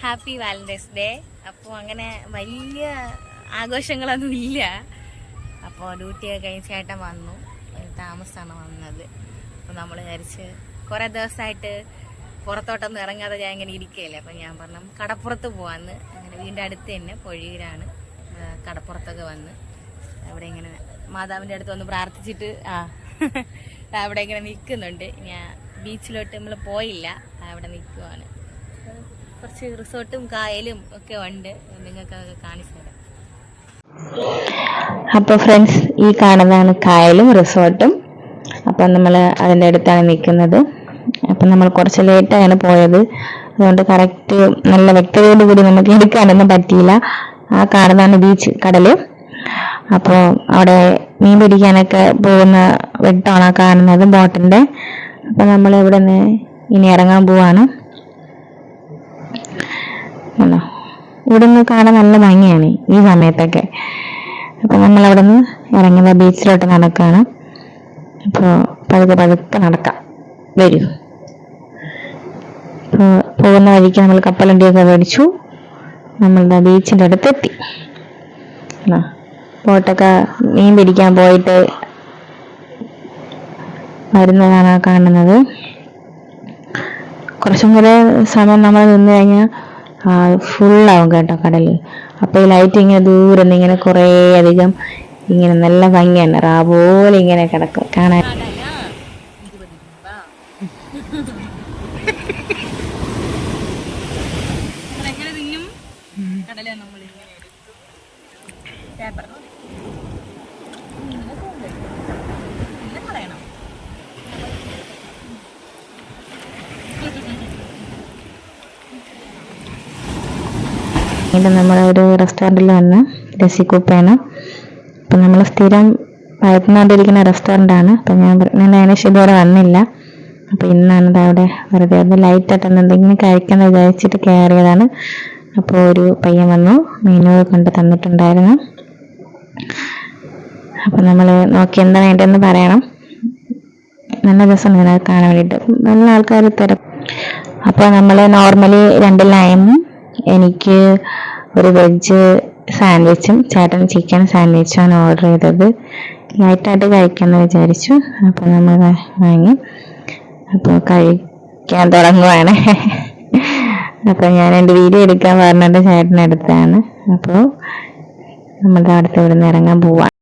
Happy Valentine's day. അപ്പോൾ അങ്ങനെ വലിയ ആഘോഷങ്ങളൊന്നും ഇല്ല. അപ്പോൾ ഡ്യൂട്ടിയൊക്കെ കഴിഞ്ഞ് ചേട്ടൻ വന്നു, താമസമാണ് വന്നത്. അപ്പോൾ നമ്മൾ വിചാരിച്ച് കുറേ ദിവസമായിട്ട് പുറത്തോട്ടൊന്നും ഇറങ്ങാതെ ഞാൻ ഇങ്ങനെ ഇരിക്കുകയല്ലേ. അപ്പം ഞാൻ പറഞ്ഞു കടപ്പുറത്ത് പോവാന്ന്. അങ്ങനെ വീടിൻ്റെ അടുത്ത് തന്നെ പൊഴിയിലാണ് കടപ്പുറത്തൊക്കെ വന്ന് അവിടെ ഇങ്ങനെ മാതാവിൻ്റെ അടുത്ത് വന്ന് പ്രാർത്ഥിച്ചിട്ട് അവിടെ ഇങ്ങനെ നിൽക്കുന്നുണ്ട്. ഞാൻ ബീച്ചിലോട്ട് നമ്മൾ പോയില്ല, അവിടെ നിൽക്കുവാണ്. കുറച്ച് റിസോർട്ടും കായലും ഒക്കെ ഉണ്ട്, നിങ്ങൾക്ക് അതൊക്കെ കാണിച്ചു തരാം. അപ്പോൾ ഫ്രണ്ട്സ്, ഈ കാണുന്നതാണ് കായലും റിസോർട്ടും. അപ്പം നമ്മൾ അതിൻ്റെ അടുത്താണ് നിൽക്കുന്നത്. അപ്പം നമ്മൾ കുറച്ച് ലേറ്റായാണ് പോയത്, അതുകൊണ്ട് കറക്റ്റ് നല്ല വ്യക്തതയോടുകൂടി നമുക്ക് എടുക്കാനൊന്നും പറ്റിയില്ല. ആ കാണുന്നതാണ് ബീച്ച്, കടല്. അപ്പോൾ അവിടെ മീൻ പിടിക്കാനൊക്കെ പോകുന്ന വെട്ടമാണ് ആ കാണുന്നത്, ബോട്ടിൻ്റെ. അപ്പം നമ്മൾ ഇവിടെ നിന്ന് ഇനി ഇറങ്ങാൻ പോവാണ്. ഇവിടെ നിന്ന് കാണാൻ നല്ല ഭംഗിയാണ് ഈ സമയത്തൊക്കെ. അപ്പം നമ്മൾ അവിടെ നിന്ന് ഇറങ്ങുന്ന ബീച്ചിലോട്ട് നടക്കുകയാണ്. അപ്പോൾ പതുക്കെ നടക്കാം, വരൂ. ഇപ്പോൾ പോകുന്ന വഴിക്ക് നമ്മൾ കപ്പലണ്ടിയൊക്കെ മേടിച്ചു. നമ്മളുടെ ബീച്ചിൻ്റെ അടുത്തെത്തി. ബോട്ടൊക്കെ മീൻ പിടിക്കാൻ പോയിട്ട് വരുന്നതാണ് കാണുന്നത്. കുറച്ചും കൂടെ സമയം നമ്മൾ നിന്ന് കഴിഞ്ഞാൽ ഫുള്ളാവും കേട്ടോ കടല്. അപ്പോൾ ഈ ലൈറ്റ് ഇങ്ങനെ ദൂരെ നിന്ന് ഇങ്ങനെ കുറേ അധികം ഇങ്ങനെ നല്ല ഭംഗിയാണ്, റാ പോലെ ഇങ്ങനെ കിടക്കും കാണാൻ. ഇത് നമ്മളൊരു റെസ്റ്റോറൻറ്റിൽ വന്ന് രസിക്കുപ്പയാണ്. അപ്പം നമ്മൾ സ്ഥിരം വഴക്കുന്നുകൊണ്ടിരിക്കുന്ന റെസ്റ്റോറൻ്റാണ്. അപ്പം ഞാൻ അതിനുശേഷം ഇതുവരെ വന്നില്ല. അപ്പോൾ ഇന്നാണ് അവിടെ വെറുതെ ഒന്ന് ലൈറ്റായിട്ട് എന്തെങ്കിലും കഴിക്കാമെന്ന് വിചാരിച്ചിട്ട് കയറിയതാണ്. അപ്പോൾ ഒരു പയ്യൻ വന്നു, മെനു കൊണ്ട് തന്നിട്ടുണ്ടായിരുന്നു. അപ്പം നമ്മൾ നോക്കി എന്താ വേണ്ടതെന്ന് പറയണം. നല്ല രസമാണ് ഇതിനകത്ത് കാണാൻ വേണ്ടിയിട്ട്, നല്ല ആൾക്കാർ തരും. അപ്പോൾ നമ്മൾ നോർമലി 2 ലൈമും എനിക്ക് ഒരു വെജ് സാൻഡ്വിച്ചും ചേട്ടൻ ചിക്കൻ സാൻഡ്വിച്ചുമാണ് ഓർഡർ ചെയ്തത്. ലൈറ്റായിട്ട് കഴിക്കാമെന്ന് വിചാരിച്ചു. അപ്പോൾ നമ്മൾ വാങ്ങി അപ്പോൾ കഴിക്കാൻ തുടങ്ങുവാണ്. അപ്പോൾ ഞാൻ എൻ്റെ വീഡിയോ എടുക്കാൻ പറഞ്ഞിട്ട് ചേട്ടനെടുത്താണ്. അപ്പോൾ നമ്മളുടെ അടുത്ത് ഇവിടെ നിന്ന് ഇറങ്ങാൻ പോവാം.